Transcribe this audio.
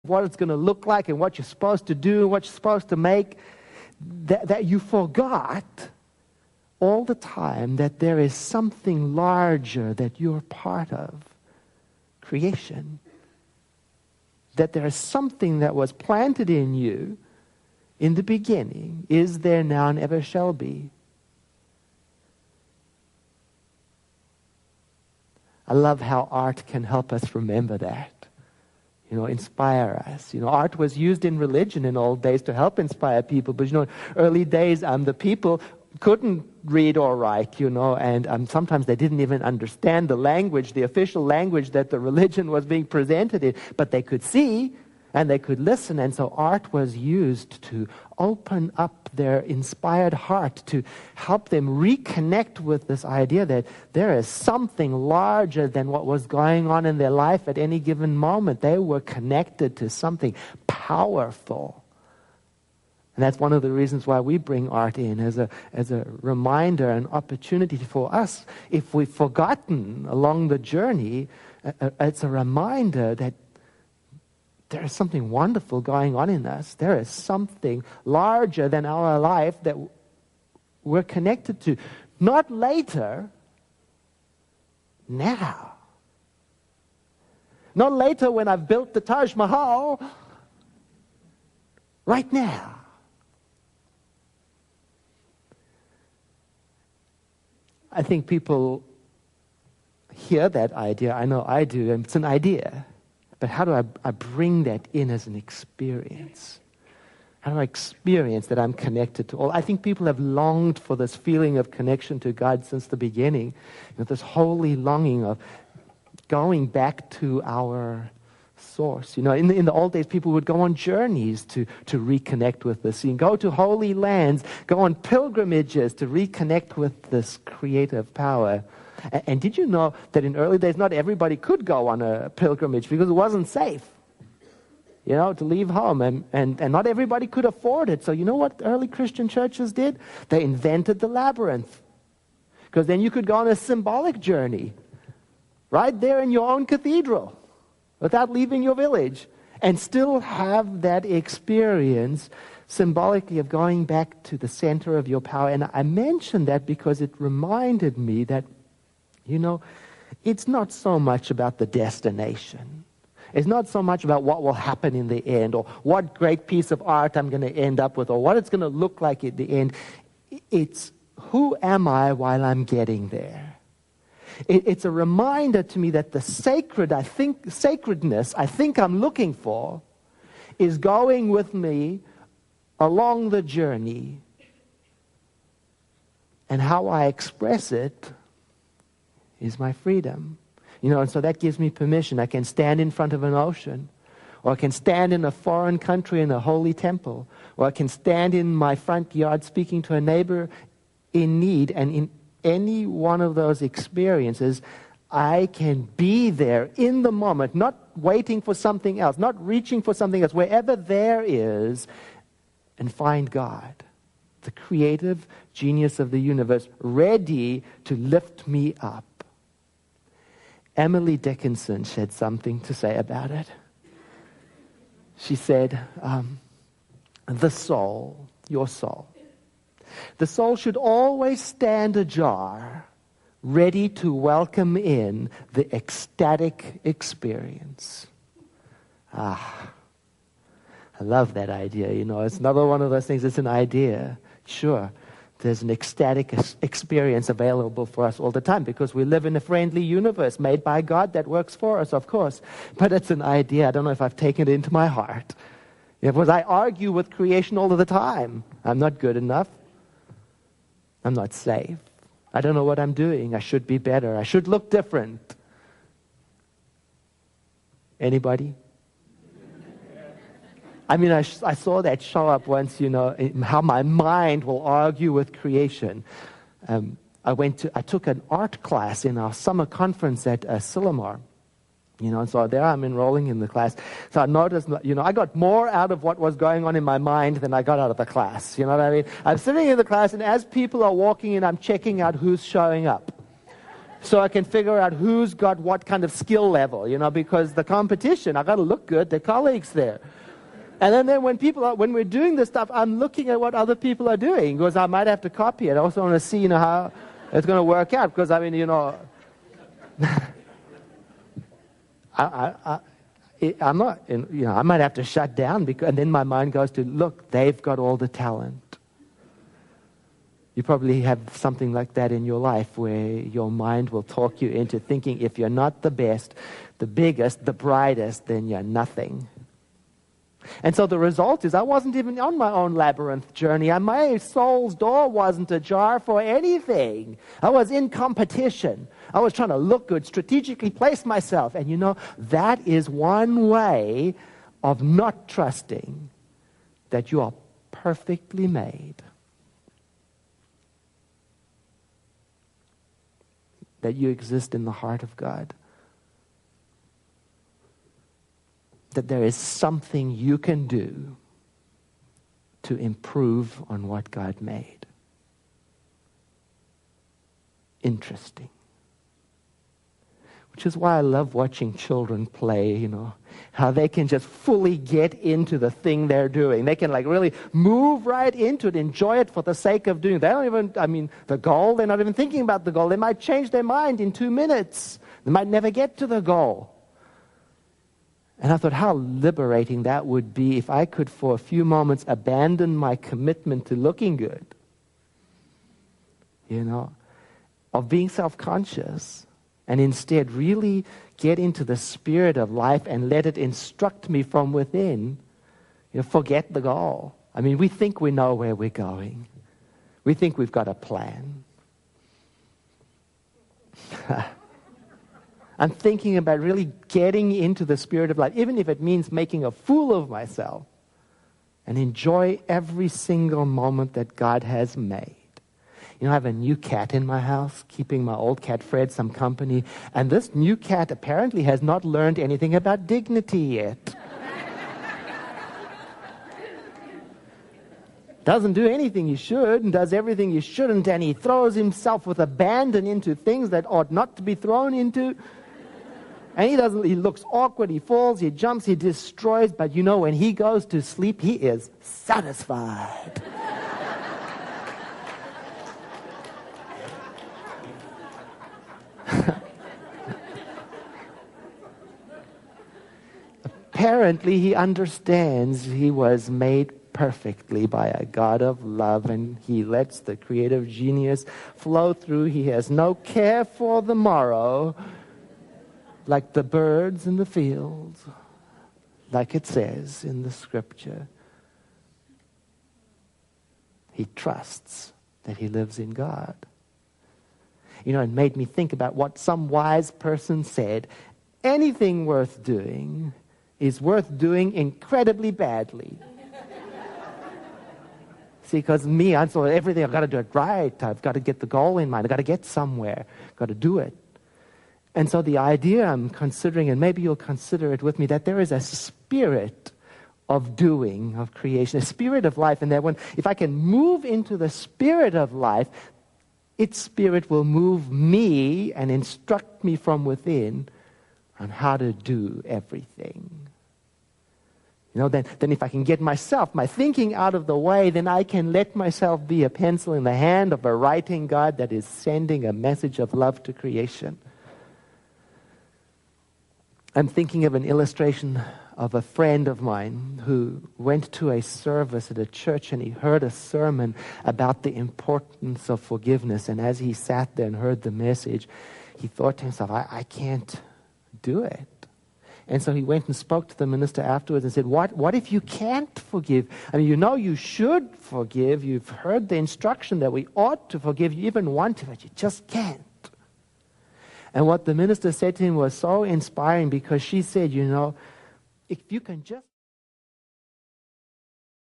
what it's going to look like and what you're supposed to do, what you're supposed to make, that you forgot all the time that there is something larger that you're part of, creation. That there is something that was planted in you in the beginning, is there now and ever shall be. I love how art can help us remember that. Inspire us. Art was used in religion in old days to help inspire people. But, early days, the people couldn't read or write, and sometimes they didn't even understand the language, the official language that the religion was being presented in. But they could see and they could listen. And so art was used to open up their inspired heart, to help them reconnect with this idea that there is something larger than what was going on in their life at any given moment. They were connected to something powerful. And that's one of the reasons why we bring art in as a reminder, an opportunity for us. If we've forgotten along the journey, it's a reminder that there is something wonderful going on in us. There is something larger than our life that we're connected to. Not later, now. Not later when I've built the Taj Mahal. Right now. I think people hear that idea. I know I do, and it's an idea. But how do I bring that in as an experience? How do I experience that I'm connected to all? I think people have longed for this feeling of connection to God since the beginning. This holy longing of going back to our source. In the old days, people would go on journeys to reconnect with this. Go to holy lands, go on pilgrimages to reconnect with this creative power. And did you know that in early days, not everybody could go on a pilgrimage because it wasn't safe, to leave home. And not everybody could afford it. So you know what early Christian churches did? They invented the labyrinth. Because then you could go on a symbolic journey right there in your own cathedral without leaving your village and still have that experience symbolically of going back to the center of your power. And I mentioned that because it reminded me that it's not so much about the destination. It's not so much about what will happen in the end or what great piece of art I'm going to end up with or what it's going to look like at the end. It's who am I while I'm getting there? It's a reminder to me that the sacredness I think I'm looking for is going with me along the journey. And how I express it is my freedom. And so that gives me permission. I can stand in front of an ocean, or I can stand in a foreign country in a holy temple, or I can stand in my front yard speaking to a neighbor in need. And in any one of those experiences, I can be there in the moment, not waiting for something else, not reaching for something else, wherever there is, and find God, the creative genius of the universe, ready to lift me up. Emily Dickinson had something to say about it. She said, the soul, your soul, the soul should always stand ajar, ready to welcome in the ecstatic experience. I love that idea. It's another one of those things. It's an idea. Sure, there's an ecstatic experience available for us all the time because we live in a friendly universe made by God that works for us, of course. But it's an idea. I don't know if I've taken it into my heart. Because I argue with creation all of the time. I'm not good enough. I'm not safe. I don't know what I'm doing. I should be better. I should look different. Anybody? I saw that show up once, how my mind will argue with creation. I took an art class in our summer conference at Sillamar. And so there I'm enrolling in the class. So I noticed, I got more out of what was going on in my mind than I got out of the class. You know what I mean? I'm sitting in the class, and as people are walking in, I'm checking out who's showing up. so I can figure out who's got what kind of skill level, because the competition, I got to look good, the colleagues there. And then when we're doing this stuff, I'm looking at what other people are doing, because I might have to copy it. I also want to see, how it's going to work out, because I I'm not, I might have to shut down, and then my mind goes to, look, they've got all the talent. You probably have something like that in your life where your mind will talk you into thinking if you're not the best, the biggest, the brightest, then you're nothing. And so the result is I wasn't even on my own labyrinth journey. My soul's door wasn't ajar for anything. I was in competition. I was trying to look good, strategically place myself. And that is one way of not trusting that you are perfectly made. That you exist in the heart of God. That there is something you can do to improve on what God made. Interesting. Which is why I love watching children play, how they can just fully get into the thing they're doing. They can really move right into it, enjoy it for the sake of doing it. They don't even, the goal, they're not even thinking about the goal. They might change their mind in 2 minutes. They might never get to the goal. And I thought how liberating that would be if I could for a few moments abandon my commitment to looking good. Of being self-conscious. And instead really get into the spirit of life and let it instruct me from within. Forget the goal. We think we know where we're going. We think we've got a plan. I'm thinking about really getting into the spirit of life, even if it means making a fool of myself, and enjoy every single moment that God has made. I have a new cat in my house, keeping my old cat Fred some company, and this new cat apparently has not learned anything about dignity yet. Doesn't do anything he should, and does everything he shouldn't, and he throws himself with abandon into things that ought not to be thrown into. And he looks awkward, he falls, he jumps, he destroys, but when he goes to sleep, he is satisfied. Apparently, he understands he was made perfectly by a God of love, and he lets the creative genius flow through. He has no care for the morrow, like the birds in the fields, like it says in the scripture. He trusts that he lives in God. It made me think about what some wise person said. Anything worth doing is worth doing incredibly badly. See, because I thought everything, I've got to do it right. I've got to get the goal in mind. I've got to get somewhere. I've got to do it. And so the idea I'm considering, and maybe you'll consider it with me, that there is a spirit of doing, of creation, a spirit of life, and that if I can move into the spirit of life, its spirit will move me and instruct me from within on how to do everything. Then if I can get my thinking out of the way, then I can let myself be a pencil in the hand of a writing God that is sending a message of love to creation. I'm thinking of an illustration of a friend of mine who went to a service at a church, and he heard a sermon about the importance of forgiveness. And as he sat there and heard the message, he thought to himself, I can't do it. And so he went and spoke to the minister afterwards and said, what if you can't forgive? You should forgive. You've heard the instruction that we ought to forgive. You even want to, but you just can't. And what the minister said to him was so inspiring, because she said, if you can just